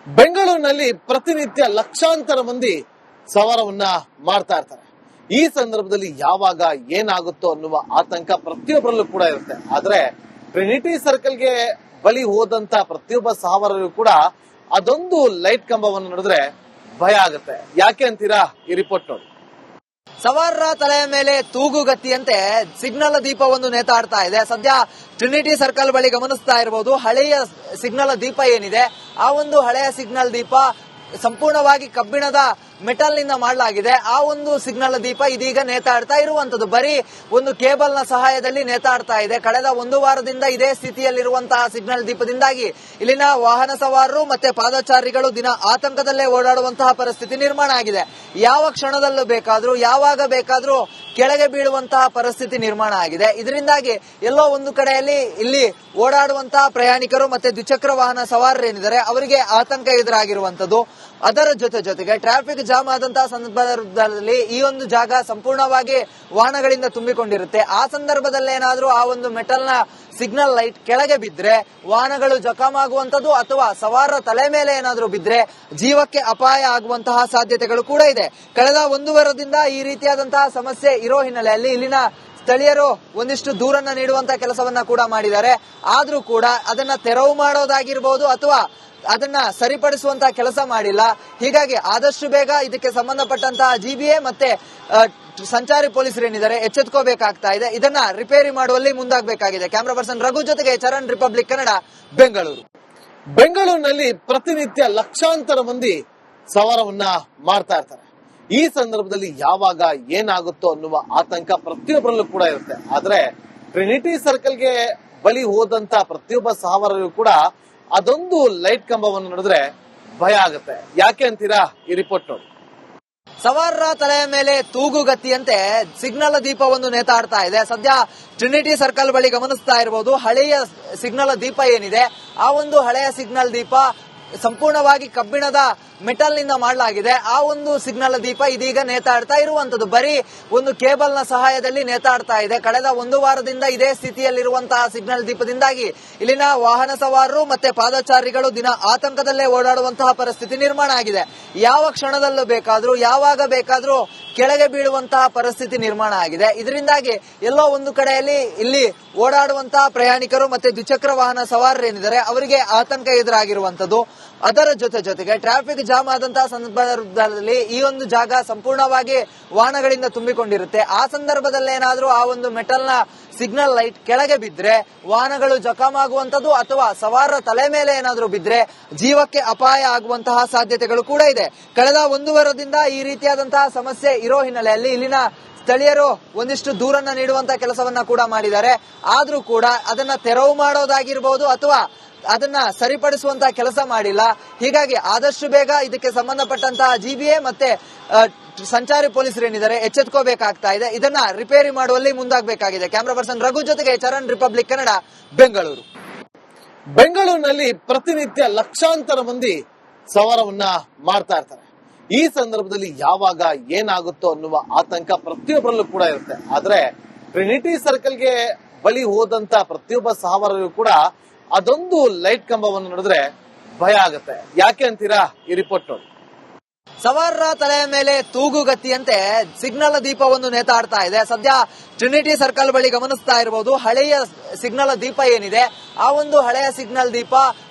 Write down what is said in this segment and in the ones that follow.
ಬೆಂಗಳೂರಿನಲ್ಲಿ ಪ್ರತಿನಿತ್ಯ ಲಕ್ಷಾಂತರ ಮಂದಿ ಸವಾರವನ್ನ ಮಾಡ್ತಾ ಇರ್ತಾರೆ. ಈ ಸಂದರ್ಭದಲ್ಲಿ ಯಾವಾಗ ಏನಾಗುತ್ತೋ ಅನ್ನುವ ಆತಂಕ ಪ್ರತಿಯೊಬ್ಬರಲ್ಲೂ ಕೂಡ ಇರುತ್ತೆ. ಆದ್ರೆ ಟ್ರಿನಿಟಿ ಸರ್ಕಲ್ಗೆ ಬಲಿ ಹೋದಂತ ಪ್ರತಿಯೊಬ್ಬ ಸವಾರರು ಕೂಡ ಅದೊಂದು ಲೈಟ್ ಕಂಬವನ್ನು ನೋಡಿದ್ರೆ ಭಯ ಆಗುತ್ತೆ. ಯಾಕೆ ಅಂತೀರಾ? ಈ ರಿಪೋರ್ಟ್ ನೋಡಿ. ಸವಾರರ ತಲೆಯ ಮೇಲೆ ತೂಗುಗತ್ತಿಯಂತೆ ಸಿಗ್ನಲ್ ದೀಪವೊಂದು ನೇತಾಡ್ತಾ ಇದೆ. ಸದ್ಯ ಟ್ರಿನಿಟಿ ಸರ್ಕಲ್ ಬಳಿ ಗಮನಿಸ್ತಾ ಇರಬಹುದು. ಹಳೆಯ ಸಿಗ್ನಲ್ ದೀಪ ಏನಿದೆ, ಆ ಒಂದು ಹಳೆಯ ಸಿಗ್ನಲ್ ದೀಪ ಸಂಪೂರ್ಣವಾಗಿ ಕಬ್ಬಿಣದ ಮೆಟಲ್ ನಿಂದ ಮಾಡಲಾಗಿದೆ. ಆ ಒಂದು ಸಿಗ್ನಲ್ ದೀಪ ಇದೀಗ ನೇತಾಡ್ತಾ ಇರುವಂತದ್ದು ಬರೀ ಒಂದು ಕೇಬಲ್ ನ ಸಹಾಯದಲ್ಲಿ ನೇತಾಡ್ತಾ ಇದೆ. ಕಳೆದ ಒಂದು ವಾರದಿಂದ ಇದೇ ಸ್ಥಿತಿಯಲ್ಲಿರುವಂತಹ ಸಿಗ್ನಲ್ ದೀಪದಿಂದಾಗಿ ಇಲ್ಲಿನ ವಾಹನ ಸವಾರರು ಮತ್ತೆ ಪಾದಚಾರಿಗಳು ದಿನ ಆತಂಕದಲ್ಲೇ ಓಡಾಡುವಂತಹ ಪರಿಸ್ಥಿತಿ ನಿರ್ಮಾಣ ಆಗಿದೆ. ಯಾವ ಕ್ಷಣದಲ್ಲೂ ಬೇಕಾದ್ರೂ ಯಾವಾಗ ಬೇಕಾದ್ರೂ ಕೆಳಗೆ ಬೀಳುವಂತಹ ಪರಿಸ್ಥಿತಿ ನಿರ್ಮಾಣ ಆಗಿದೆ. ಇದರಿಂದಾಗಿ ಎಲ್ಲೋ ಒಂದು ಕಡೆಯಲ್ಲಿ ಇಲ್ಲಿ ಓಡಾಡುವಂತಹ ಪ್ರಯಾಣಿಕರು ಮತ್ತೆ ದ್ವಿಚಕ್ರ ವಾಹನ ಸವಾರರೇನಿದ್ದಾರೆ ಅವರಿಗೆ ಆತಂಕ ಎದುರಾಗಿರುವಂತದ್ದು. ಅದರ ಜೊತೆಗೆ ಟ್ರಾಫಿಕ್ ಜಾಮ್ ಆದಂತಹ ಸಂದರ್ಭದಲ್ಲಿ ಈ ಒಂದು ಜಾಗ ಸಂಪೂರ್ಣವಾಗಿ ವಾಹನಗಳಿಂದ ತುಂಬಿಕೊಂಡಿರುತ್ತೆ. ಆ ಸಂದರ್ಭದಲ್ಲಿ ಏನಾದ್ರೂ ಆ ಒಂದು ಮೆಟಲ್ ನ ಸಿಗ್ನಲ್ ಲೈಟ್ ಕೆಳಗೆ ಬಿದ್ರೆ ವಾಹನಗಳು ಜಖಮಾಗುವಂತದ್ದು ಅಥವಾ ಸವಾರರ ತಲೆ ಮೇಲೆ ಏನಾದ್ರೂ ಬಿದ್ರೆ ಜೀವಕ್ಕೆ ಅಪಾಯ ಆಗುವಂತಹ ಸಾಧ್ಯತೆಗಳು ಕೂಡ ಇದೆ. ಕಳೆದ ಒಂದು ವಾರದಿಂದ ಈ ರೀತಿಯಾದಂತಹ ಸಮಸ್ಯೆ ಇರೋ ಹಿನ್ನೆಲೆಯಲ್ಲಿ ಇಲ್ಲಿನ ಸ್ಥಳೀಯರು ಒಂದಿಷ್ಟು ದೂರನ್ನ ನೀಡುವಂತಹ ಕೆಲಸವನ್ನ ಕೂಡ ಮಾಡಿದ್ದಾರೆ. ಆದ್ರೂ ಕೂಡ ಅದನ್ನ ತೆರವು ಮಾಡೋದಾಗಿರ್ಬೋದು ಅಥವಾ ಅದನ್ನ ಸರಿಪಡಿಸುವಂತಹ ಕೆಲಸ ಮಾಡಿಲ್ಲ. ಹೀಗಾಗಿ ಆದಷ್ಟು ಬೇಗ ಇದಕ್ಕೆ ಸಂಬಂಧಪಟ್ಟಂತಹ ಜಿಬಿಎ ಮತ್ತೆ ಸಂಚಾರಿ ಪೊಲೀಸರೇನಿದ್ದಾರೆ ಎಚ್ಚೆತ್ಕೋಬೇಕಾಗ್ತಾ ಇದೆ. ಇದನ್ನ ರಿಪೇರಿ ಮಾಡುವಲ್ಲಿ ಮುಂದಾಗಬೇಕಾಗಿದೆ. ಕ್ಯಾಮರಾ ಪರ್ಸನ್ ರಘು ಜೊತೆಗೆ ಚರಣ್, ರಿಪಬ್ಲಿಕ್ ಕನ್ನಡ, ಬೆಂಗಳೂರು. ಬೆಂಗಳೂರಿನಲ್ಲಿ ಪ್ರತಿನಿತ್ಯ ಲಕ್ಷಾಂತರ ಮಂದಿ ಸವಾರವನ್ನ ಮಾಡ್ತಾ ಇರ್ತಾರೆ. ಈ ಸಂದರ್ಭದಲ್ಲಿ ಯಾವಾಗ ಏನಾಗುತ್ತೋ ಅನ್ನುವ ಆತಂಕ ಪ್ರತಿಯೊಬ್ಬರಲ್ಲೂ ಕೂಡ ಇರುತ್ತೆ. ಆದ್ರೆ ಟ್ರಿನಿಟಿ ಸರ್ಕಲ್ಗೆ ಬಲಿ ಹೋದಂತ ಪ್ರತಿಯೊಬ್ಬ ಸವಾರರು ಕೂಡ ಅದೊಂದು ಲೈಟ್ ಕಂಬವನ್ನು ನೋಡಿದ್ರೆ ಭಯ ಆಗುತ್ತೆ. ಯಾಕೆ ಅಂತೀರಾ? ಈ ರಿಪೋರ್ಟ್ ನೋಡಿ. ಸವಾರರ ತಲೆಯ ಮೇಲೆ ತೂಗುಗತ್ತಿಯಂತೆ ಸಿಗ್ನಲ್ ದೀಪವೊಂದು ನೇತಾಡ್ತಾ ಇದೆ. ಸದ್ಯ ಟ್ರಿನಿಟಿ ಸರ್ಕಲ್ ಬಳಿ ಗಮನಿಸ್ತಾ ಇರಬಹುದು. ಹಳೆಯ ಸಿಗ್ನಲ್ ದೀಪ ಏನಿದೆ, ಆ ಒಂದು ಹಳೆಯ ಸಿಗ್ನಲ್ ದೀಪ ಸಂಪೂರ್ಣವಾಗಿ ಕಬ್ಬಿಣದ ಮೆಟಲ್ ನಿಂದ ಮಾಡಲಾಗಿದೆ. ಆ ಒಂದು ಸಿಗ್ನಲ್ ದೀಪ ಇದೀಗ ನೇತಾಡ್ತಾ ಇರುವಂತದ್ದು ಬರೀ ಒಂದು ಕೇಬಲ್ ನ ಸಹಾಯದಲ್ಲಿ ನೇತಾಡ್ತಾ ಇದೆ. ಕಳೆದ ಒಂದು ವಾರದಿಂದ ಇದೇ ಸ್ಥಿತಿಯಲ್ಲಿರುವಂತಹ ಸಿಗ್ನಲ್ ದೀಪದಿಂದಾಗಿ ಇಲ್ಲಿನ ವಾಹನ ಸವಾರರು ಮತ್ತೆ ಪಾದಚಾರಿಗಳು ದಿನ ಆತಂಕದಲ್ಲೇ ಓಡಾಡುವಂತಹ ಪರಿಸ್ಥಿತಿ ನಿರ್ಮಾಣ ಆಗಿದೆ. ಯಾವ ಕ್ಷಣದಲ್ಲೂ ಬೇಕಾದ್ರೂ ಯಾವಾಗ ಬೇಕಾದ್ರೂ ಕೆಳಗೆ ಬೀಳುವಂತಹ ಪರಿಸ್ಥಿತಿ ನಿರ್ಮಾಣ ಆಗಿದೆ. ಇದರಿಂದಾಗಿ ಎಲ್ಲೋ ಒಂದು ಕಡೆಯಲ್ಲಿ ಇಲ್ಲಿ ಓಡಾಡುವಂತಹ ಪ್ರಯಾಣಿಕರು ಮತ್ತೆ ದ್ವಿಚಕ್ರ ವಾಹನ ಸವಾರರೇನಿದ್ದಾರೆ ಅವರಿಗೆ ಆತಂಕ ಎದುರಾಗಿರುವಂತದ್ದು. ಅದರ ಜೊತೆಗೆ ಟ್ರಾಫಿಕ್ ಜಾಮ್ ಆದಂತಹ ಸಂದರ್ಭದಲ್ಲಿ ಈ ಒಂದು ಜಾಗ ಸಂಪೂರ್ಣವಾಗಿ ವಾಹನಗಳಿಂದ ತುಂಬಿಕೊಂಡಿರುತ್ತೆ. ಆ ಸಂದರ್ಭದಲ್ಲಿ ಏನಾದ್ರೂ ಆ ಒಂದು ಮೆಟಲ್ ನ ಸಿಗ್ನಲ್ ಲೈಟ್ ಕೆಳಗೆ ಬಿದ್ರೆ ವಾಹನಗಳು ಜಖಮಾಗುವಂತದ್ದು ಅಥವಾ ಸವಾರರ ತಲೆ ಮೇಲೆ ಏನಾದ್ರೂ ಬಿದ್ರೆ ಜೀವಕ್ಕೆ ಅಪಾಯ ಆಗುವಂತಹ ಸಾಧ್ಯತೆಗಳು ಕೂಡ ಇದೆ. ಕಳೆದ ಒಂದು ವಾರದಿಂದ ಈ ರೀತಿಯಾದಂತಹ ಸಮಸ್ಯೆ ಇರೋ ಹಿನ್ನೆಲೆಯಲ್ಲಿ ಇಲ್ಲಿನ ಸ್ಥಳೀಯರು ಒಂದಿಷ್ಟು ದೂರನ್ನ ನೀಡುವಂತಹ ಕೆಲಸವನ್ನ ಕೂಡ ಮಾಡಿದ್ದಾರೆ. ಆದ್ರೂ ಕೂಡ ಅದನ್ನ ತೆರವು ಮಾಡೋದಾಗಿರ್ಬೋದು ಅಥವಾ ಅದನ್ನ ಸರಿಪಡಿಸುವಂತಹ ಕೆಲಸ ಮಾಡಿಲ್ಲ. ಹೀಗಾಗಿ ಆದಷ್ಟು ಬೇಗ ಇದಕ್ಕೆ ಸಂಬಂಧಪಟ್ಟಂತಹ ಜಿಬಿಎ ಮತ್ತೆ ಸಂಚಾರಿ ಪೊಲೀಸರೇನಿದ್ದಾರೆ ಎಚ್ಚೆತ್ಕೋಬೇಕಾಗ್ತಾ ಇದೆ. ಇದನ್ನ ರಿಪೇರಿ ಮಾಡುವಲ್ಲಿ ಮುಂದಾಗಬೇಕಾಗಿದೆ. ಕ್ಯಾಮರಾ ಪರ್ಸನ್ ರಘು ಜೊತೆಗೆ ಚರಣ್, ರಿಪಬ್ಲಿಕ್ ಕನ್ನಡ, ಬೆಂಗಳೂರು. ಬೆಂಗಳೂರಿನಲ್ಲಿ ಪ್ರತಿನಿತ್ಯ ಲಕ್ಷಾಂತರ ಮಂದಿ ಸವಾರವನ್ನ ಮಾಡ್ತಾ ಇರ್ತಾರೆ. ಈ ಸಂದರ್ಭದಲ್ಲಿ ಯಾವಾಗ ಏನಾಗುತ್ತೋ ಅನ್ನುವ ಆತಂಕ ಪ್ರತಿಯೊಬ್ಬರಲ್ಲೂ ಕೂಡ ಇರುತ್ತೆ. ಆದ್ರೆ ಟ್ರಿನಿಟಿ ಸರ್ಕಲ್ಗೆ ಬಲಿ ಹೋದಂತ ಪ್ರತಿಯೊಬ್ಬ ಸವಾರರು ಕೂಡ ಅದೊಂದು ಲೈಟ್ ಕಂಬವನ್ನು ನೋಡಿದ್ರೆ ಭಯ ಆಗುತ್ತೆ. ಯಾಕೆ ಅಂತೀರಾ? ಈ ರಿಪೋರ್ಟ್ ನೋಡಿ. ಸವಾರರ ತಲೆಯ ಮೇಲೆ ತೂಗುಗತ್ತಿಯಂತೆ ಸಿಗ್ನಲ್ ದೀಪವೊಂದು ನೇತಾಡ್ತಾ ಇದೆ. ಸದ್ಯ ಟ್ರಿನಿಟಿ ಸರ್ಕಲ್ ಬಳಿ ಗಮನಿಸ್ತಾ ಇರಬಹುದು. ಹಳೆಯ ಸಿಗ್ನಲ್ ದೀಪ ಏನಿದೆ, ಆ ಒಂದು ಹಳೆಯ ಸಿಗ್ನಲ್ ದೀಪ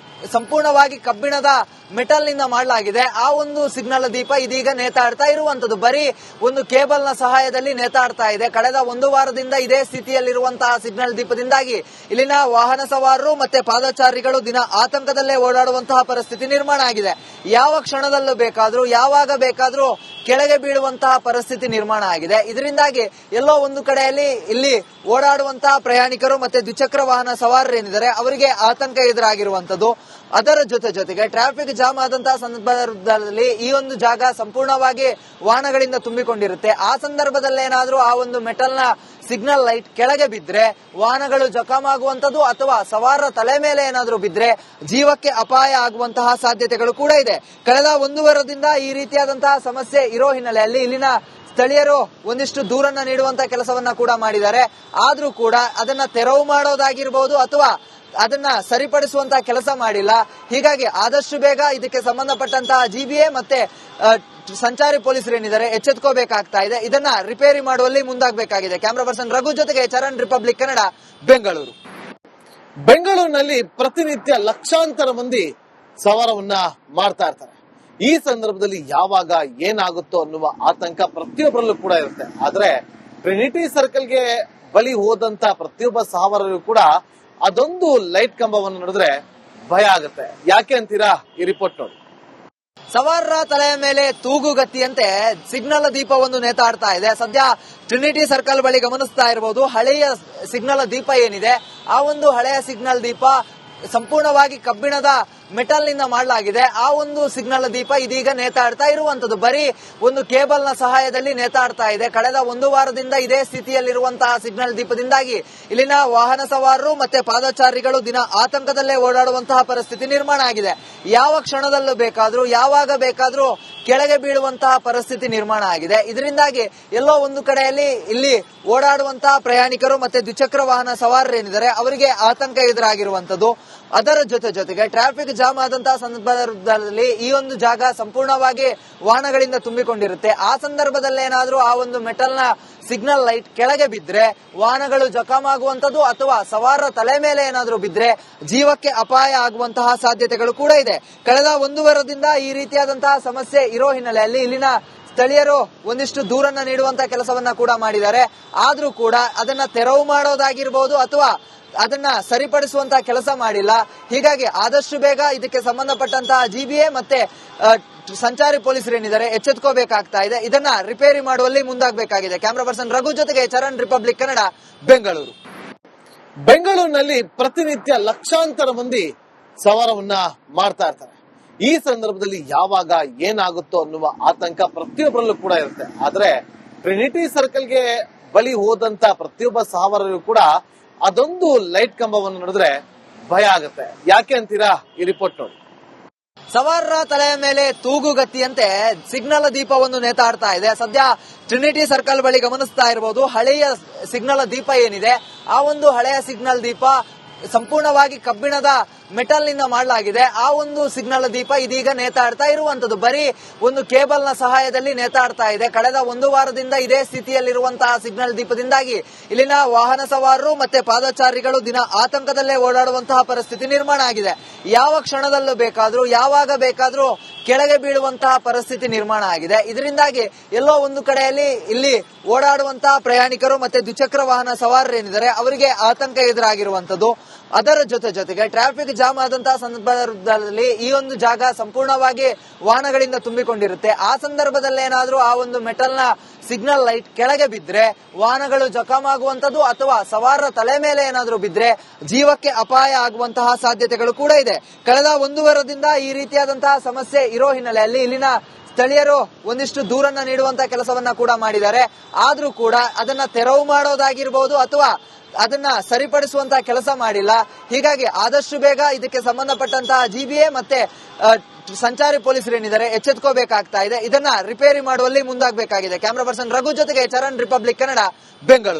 ಸಂಪೂರ್ಣವಾಗಿ ಕಬ್ಬಿಣದ ಮೆಟಲ್ ನಿಂದ ಮಾಡಲಾಗಿದೆ. ಆ ಒಂದು ಸಿಗ್ನಲ್ ದೀಪ ಇದೀಗ ನೇತಾಡ್ತಾ ಇರುವಂತದ್ದು ಬರೀ ಒಂದು ಕೇಬಲ್ ನ ಸಹಾಯದಲ್ಲಿ ನೇತಾಡ್ತಾ ಇದೆ. ಕಳೆದ ಒಂದು ವಾರದಿಂದ ಇದೇ ಸ್ಥಿತಿಯಲ್ಲಿರುವಂತಹ ಸಿಗ್ನಲ್ ದೀಪದಿಂದಾಗಿ ಇಲ್ಲಿನ ವಾಹನ ಸವಾರರು ಮತ್ತೆ ಪಾದಚಾರಿಗಳು ದಿನ ಆತಂಕದಲ್ಲೇ ಓಡಾಡುವಂತಹ ಪರಿಸ್ಥಿತಿ ನಿರ್ಮಾಣ ಆಗಿದೆ. ಯಾವ ಕ್ಷಣದಲ್ಲೂ ಬೇಕಾದ್ರೂ ಯಾವಾಗ ಬೇಕಾದ್ರೂ ಕೆಳಗೆ ಬೀಳುವಂತಹ ಪರಿಸ್ಥಿತಿ ನಿರ್ಮಾಣ ಆಗಿದೆ. ಇದರಿಂದಾಗಿ ಎಲ್ಲೋ ಒಂದು ಕಡೆಯಲ್ಲಿ ಇಲ್ಲಿ ಓಡಾಡುವಂತಹ ಪ್ರಯಾಣಿಕರು ಮತ್ತೆ ದ್ವಿಚಕ್ರ ವಾಹನ ಸವಾರರೇನಿದ್ದಾರೆ ಅವರಿಗೆ ಆತಂಕ ಎದುರಾಗಿರುವಂತದ್ದು. ಅದರ ಜೊತೆಗೆ ಟ್ರಾಫಿಕ್ ಜಾಮ್ ಆದಂತಹ ಸಂದರ್ಭದಲ್ಲಿ ಈ ಒಂದು ಜಾಗ ಸಂಪೂರ್ಣವಾಗಿ ವಾಹನಗಳಿಂದ ತುಂಬಿಕೊಂಡಿರುತ್ತೆ. ಆ ಸಂದರ್ಭದಲ್ಲಿ ಏನಾದ್ರೂ ಆ ಒಂದು ಮೆಟಲ್ ನ ಸಿಗ್ನಲ್ ಲೈಟ್ ಕೆಳಗೆ ಬಿದ್ರೆ ವಾಹನಗಳು ಜಖಮಾಗುವಂತದ್ದು ಅಥವಾ ಸವಾರರ ತಲೆ ಮೇಲೆ ಏನಾದ್ರೂ ಬಿದ್ರೆ ಜೀವಕ್ಕೆ ಅಪಾಯ ಆಗುವಂತಹ ಸಾಧ್ಯತೆಗಳು ಕೂಡ ಇದೆ. ಕಳೆದ ಒಂದು ವಾರದಿಂದ ಈ ರೀತಿಯಾದಂತಹ ಸಮಸ್ಯೆ ಇರೋ ಹಿನ್ನೆಲೆಯಲ್ಲಿ ಇಲ್ಲಿನ ಸ್ಥಳೀಯರು ಒಂದಿಷ್ಟು ದೂರನ್ನ ನೀಡುವಂತಹ ಕೆಲಸವನ್ನ ಕೂಡ ಮಾಡಿದ್ದಾರೆ. ಆದ್ರೂ ಕೂಡ ಅದನ್ನ ತೆರವು ಮಾಡೋದಾಗಿರ್ಬೋದು ಅಥವಾ ಅದನ್ನ ಸರಿಪಡಿಸುವಂತಹ ಕೆಲಸ ಮಾಡಿಲ್ಲ. ಹೀಗಾಗಿ ಆದಷ್ಟು ಬೇಗ ಇದಕ್ಕೆ ಸಂಬಂಧಪಟ್ಟಂತಹ ಜಿಬಿಎ ಮತ್ತೆ ಸಂಚಾರಿ ಪೊಲೀಸರು ಏನಿದ್ದಾರೆ ಎಚ್ಚೆತ್ಕೋಬೇಕಾಗ್ತಾ ಇದೆ. ಇದನ್ನ ರಿಪೇರಿ ಮಾಡುವಲ್ಲಿ ಮುಂದಾಗಬೇಕಾಗಿದೆ. ಕ್ಯಾಮರಾ ಪರ್ಸನ್ ರಘು ಜೊತೆಗೆ ಚರಣ್, ರಿಪಬ್ಲಿಕ್ ಕನ್ನಡ, ಬೆಂಗಳೂರು. ಬೆಂಗಳೂರಿನಲ್ಲಿ ಪ್ರತಿನಿತ್ಯ ಲಕ್ಷಾಂತರ ಮಂದಿ ಸವಾರವನ್ನ ಮಾಡ್ತಾ ಇರ್ತಾರೆ. ಈ ಸಂದರ್ಭದಲ್ಲಿ ಯಾವಾಗ ಏನಾಗುತ್ತೋ ಅನ್ನುವ ಆತಂಕ ಪ್ರತಿಯೊಬ್ಬರಲ್ಲೂ ಕೂಡ ಇರುತ್ತೆ. ಆದ್ರೆ ಟ್ರಿನಿಟಿ ಸರ್ಕಲ್ಗೆ ಬಳಿ ಹೋದಂತ ಪ್ರತಿಯೊಬ್ಬ ಸವಾರರು ಕೂಡ ಅದೊಂದು ಲೈಟ್ ಕಂಬವನ್ನು ನೋಡಿದ್ರೆ ಭಯ ಆಗುತ್ತೆ. ಯಾಕೆ ಅಂತೀರಾ? ಈ ರಿಪೋರ್ಟ್ ನೋಡಿ. ಸವಾರರ ತಲೆಯ ಮೇಲೆ ತೂಗುಗತ್ತಿಯಂತೆ ಸಿಗ್ನಲ್ ದೀಪವೊಂದು ನೇತಾಡ್ತಾ ಇದೆ. ಸದ್ಯ ಟ್ರಿನಿಟಿ ಸರ್ಕಲ್ ಬಳಿ ಗಮನಿಸ್ತಾ ಇರಬಹುದು. ಹಳೆಯ ಸಿಗ್ನಲ್ ದೀಪ ಏನಿದೆ, ಆ ಒಂದು ಹಳೆಯ ಸಿಗ್ನಲ್ ದೀಪ ಸಂಪೂರ್ಣವಾಗಿ ಕಬ್ಬಿಣದ ಮೆಟಲ್ ನಿಂದ ಮಾಡಲಾಗಿದೆ. ಆ ಒಂದು ಸಿಗ್ನಲ್ ದೀಪ ಇದೀಗ ನೇತಾಡ್ತಾ ಇರುವಂತದ್ದು ಬರೀ ಒಂದು ಕೇಬಲ್ ನ ಸಹಾಯದಲ್ಲಿ ನೇತಾಡ್ತಾ ಇದೆ. ಕಳೆದ ಒಂದು ವಾರದಿಂದ ಇದೇ ಸ್ಥಿತಿಯಲ್ಲಿರುವಂತಹ ಸಿಗ್ನಲ್ ದೀಪದಿಂದಾಗಿ ಇಲ್ಲಿನ ವಾಹನ ಸವಾರರು ಮತ್ತೆ ಪಾದಚಾರಿಗಳು ದಿನ ಆತಂಕದಲ್ಲೇ ಓಡಾಡುವಂತಹ ಪರಿಸ್ಥಿತಿ ನಿರ್ಮಾಣ ಆಗಿದೆ. ಯಾವ ಕ್ಷಣದಲ್ಲೂ ಬೇಕಾದ್ರೂ ಯಾವಾಗ ಬೇಕಾದ್ರೂ ಕೆಳಗೆ ಬೀಳುವಂತಹ ಪರಿಸ್ಥಿತಿ ನಿರ್ಮಾಣ ಆಗಿದೆ. ಇದರಿಂದಾಗಿ ಎಲ್ಲೋ ಒಂದು ಕಡೆಯಲ್ಲಿ ಇಲ್ಲಿ ಓಡಾಡುವಂತಹ ಪ್ರಯಾಣಿಕರು ಮತ್ತೆ ದ್ವಿಚಕ್ರ ವಾಹನ ಸವಾರರೇನಿದ್ದಾರೆ ಅವರಿಗೆ ಆತಂಕ ಎದುರಾಗಿರುವಂತದ್ದು. ಅದರ ಜೊತೆಗೆ ಟ್ರಾಫಿಕ್ ಜಾಮ್ ಆದಂತಹ ಸಂದರ್ಭದಲ್ಲಿ ಈ ಒಂದು ಜಾಗ ಸಂಪೂರ್ಣವಾಗಿ ವಾಹನಗಳಿಂದ ತುಂಬಿಕೊಂಡಿರುತ್ತೆ. ಆ ಸಂದರ್ಭದಲ್ಲಿ ಏನಾದ್ರೂ ಆ ಒಂದು ಮೆಟಲ್ ನ ಸಿಗ್ನಲ್ ಲೈಟ್ ಕೆಳಗೆ ಬಿದ್ರೆ ವಾಹನಗಳು ಜಖಮಾಗುವಂತದ್ದು ಅಥವಾ ಸವಾರರ ತಲೆ ಮೇಲೆ ಏನಾದ್ರೂ ಬಿದ್ರೆ ಜೀವಕ್ಕೆ ಅಪಾಯ ಆಗುವಂತಹ ಸಾಧ್ಯತೆಗಳು ಕೂಡ ಇದೆ. ಕಳೆದ ಒಂದು ವಾರದಿಂದ ಈ ರೀತಿಯಾದಂತಹ ಸಮಸ್ಯೆ ಇರೋ ಹಿನ್ನೆಲೆಯಲ್ಲಿ ಇಲ್ಲಿನ ಸ್ಥಳೀಯರು ಒಂದಿಷ್ಟು ದೂರನ್ನ ನೀಡುವಂತಹ ಕೆಲಸವನ್ನ ಕೂಡ ಮಾಡಿದ್ದಾರೆ. ಆದ್ರೂ ಕೂಡ ಅದನ್ನ ತೆರವು ಮಾಡೋದಾಗಿರ್ಬೋದು ಅಥವಾ ಅದನ್ನ ಸರಿಪಡಿಸುವಂತಹ ಕೆಲಸ ಮಾಡಿಲ್ಲ. ಹೀಗಾಗಿ ಆದಷ್ಟು ಬೇಗ ಇದಕ್ಕೆ ಸಂಬಂಧಪಟ್ಟಂತಹ ಜಿಬಿಎ ಮತ್ತೆ ಸಂಚಾರಿ ಪೊಲೀಸರು ಏನಿದ್ದಾರೆ ಎಚ್ಚೆತ್ಕೋಬೇಕಾಗ್ತಾ ಇದೆ. ಇದನ್ನ ರಿಪೇರಿ ಮಾಡುವಲ್ಲಿ ಮುಂದಾಗಬೇಕಾಗಿದೆ. ಕ್ಯಾಮರಾ ಪರ್ಸನ್ ರಘು ಜೊತೆಗೆ ಚರಣ್, ರಿಪಬ್ಲಿಕ್ ಕನ್ನಡ, ಬೆಂಗಳೂರು. ಬೆಂಗಳೂರಿನಲ್ಲಿ ಪ್ರತಿನಿತ್ಯ ಲಕ್ಷಾಂತರ ಮಂದಿ ಸವಾರವನ್ನ ಮಾಡ್ತಾ ಇರ್ತಾರೆ. ಈ ಸಂದರ್ಭದಲ್ಲಿ ಯಾವಾಗ ಏನಾಗುತ್ತೋ ಅನ್ನುವ ಆತಂಕ ಪ್ರತಿಯೊಬ್ಬರಲ್ಲೂ ಕೂಡ ಇರುತ್ತೆ. ಆದ್ರೆ ಟ್ರಿನಿಟಿ ಸರ್ಕಲ್ಗೆ ಬಳಿ ಹೋದಂತ ಪ್ರತಿಯೊಬ್ಬ ಸವಾರರು ಕೂಡ ಅದೊಂದು ಲೈಟ್ ಕಂಬವನ್ನು ನೋಡಿದ್ರೆ ಭಯ ಆಗುತ್ತೆ. ಯಾಕೆ ಅಂತೀರಾ? ಈ ರಿಪೋರ್ಟ್ ನೋಡಿ. ಸವಾರರ ತಲೆಯ ಮೇಲೆ ತೂಗುಗತ್ತಿಯಂತೆ ಸಿಗ್ನಲ್ ದೀಪವೊಂದು ನೇತಾಡ್ತಾ ಇದೆ. ಸದ್ಯ ಟ್ರಿನಿಟಿ ಸರ್ಕಲ್ ಬಳಿ ಗಮನಿಸ್ತಾ ಇರಬಹುದು. ಹಳೆಯ ಸಿಗ್ನಲ್ ದೀಪ ಏನಿದೆ, ಆ ಒಂದು ಹಳೆಯ ಸಿಗ್ನಲ್ ದೀಪ ಸಂಪೂರ್ಣವಾಗಿ ಕಬ್ಬಿಣದ ಮೆಟಲ್ ನಿಂದ ಮಾಡಲಾಗಿದೆ. ಆ ಒಂದು ಸಿಗ್ನಲ್ ದೀಪ ಇದೀಗ ನೇತಾಡ್ತಾ ಇರುವಂತದ್ದು ಬರೀ ಒಂದು ಕೇಬಲ್ ನ ಸಹಾಯದಲ್ಲಿ ನೇತಾಡ್ತಾ ಇದೆ. ಕಳೆದ ಒಂದು ವಾರದಿಂದ ಇದೇ ಸ್ಥಿತಿಯಲ್ಲಿರುವಂತಹ ಸಿಗ್ನಲ್ ದೀಪದಿಂದಾಗಿ ಇಲ್ಲಿನ ವಾಹನ ಸವಾರರು ಮತ್ತೆ ಪಾದಚಾರಿಗಳು ದಿನ ಆತಂಕದಲ್ಲೇ ಓಡಾಡುವಂತಹ ಪರಿಸ್ಥಿತಿ ನಿರ್ಮಾಣ ಆಗಿದೆ. ಯಾವ ಕ್ಷಣದಲ್ಲೂ ಬೇಕಾದ್ರೂ ಯಾವಾಗ ಬೇಕಾದ್ರೂ ಕೆಳಗೆ ಬೀಳುವಂತಹ ಪರಿಸ್ಥಿತಿ ನಿರ್ಮಾಣ ಆಗಿದೆ. ಇದರಿಂದಾಗಿ ಎಲ್ಲೋ ಒಂದು ಕಡೆಯಲ್ಲಿ ಇಲ್ಲಿ ಓಡಾಡುವಂತಹ ಪ್ರಯಾಣಿಕರು ಮತ್ತೆ ದ್ವಿಚಕ್ರ ವಾಹನ ಸವಾರರೇನಿದ್ದಾರೆ ಅವರಿಗೆ ಆತಂಕ ಎದುರಾಗಿರುವಂತದ್ದು. ಅದರ ಜೊತೆಗೆ ಟ್ರಾಫಿಕ್ ಜಾಮ್ ಆದಂತಹ ಸಂದರ್ಭದಲ್ಲಿ ಈ ಒಂದು ಜಾಗ ಸಂಪೂರ್ಣವಾಗಿ ವಾಹನಗಳಿಂದ ತುಂಬಿಕೊಂಡಿರುತ್ತೆ. ಆ ಸಂದರ್ಭದಲ್ಲಿ ಏನಾದ್ರೂ ಆ ಒಂದು ಮೆಟಲ್ ನ ಸಿಗ್ನಲ್ ಲೈಟ್ ಕೆಳಗೆ ಬಿದ್ರೆ ವಾಹನಗಳು ಜಖಮಾಗುವಂತದ್ದು ಅಥವಾ ಸವಾರರ ತಲೆ ಮೇಲೆ ಏನಾದ್ರೂ ಬಿದ್ರೆ ಜೀವಕ್ಕೆ ಅಪಾಯ ಆಗುವಂತಹ ಸಾಧ್ಯತೆಗಳು ಕೂಡ ಇದೆ. ಕಳೆದ ಒಂದು ವಾರದಿಂದ ಈ ರೀತಿಯಾದಂತಹ ಸಮಸ್ಯೆ ಇರೋ ಹಿನ್ನೆಲೆಯಲ್ಲಿ ಇಲ್ಲಿನ ಸ್ಥಳೀಯರು ಒಂದಿಷ್ಟು ದೂರನ್ನ ನೀಡುವಂತಹ ಕೆಲಸವನ್ನ ಕೂಡ ಮಾಡಿದ್ದಾರೆ. ಆದ್ರೂ ಕೂಡ ಅದನ್ನ ತೆರವು ಮಾಡೋದಾಗಿರ್ಬೋದು ಅಥವಾ ಅದನ್ನ ಸರಿಪಡಿಸುವಂತಹ ಕೆಲಸ ಮಾಡಿಲ್ಲ. ಹೀಗಾಗಿ ಆದಷ್ಟು ಬೇಗ ಇದಕ್ಕೆ ಸಂಬಂಧಪಟ್ಟಂತಹ ಜಿಬಿಎ ಮತ್ತೆ ಸಂಚಾರಿ ಪೊಲೀಸರು ಏನಿದ್ದಾರೆ ಎಚ್ಚೆತ್ಕೋಬೇಕಾಗ್ತಾ ಇದೆ. ಇದನ್ನ ರಿಪೇರಿ ಮಾಡುವಲ್ಲಿ ಮುಂದಾಗಬೇಕಾಗಿದೆ. ಕ್ಯಾಮರಾ ಪರ್ಸನ್ ರಘು ಜೊತೆಗೆ ಚರಣ್, ರಿಪಬ್ಲಿಕ್ ಕನ್ನಡ, ಬೆಂಗಳೂರು.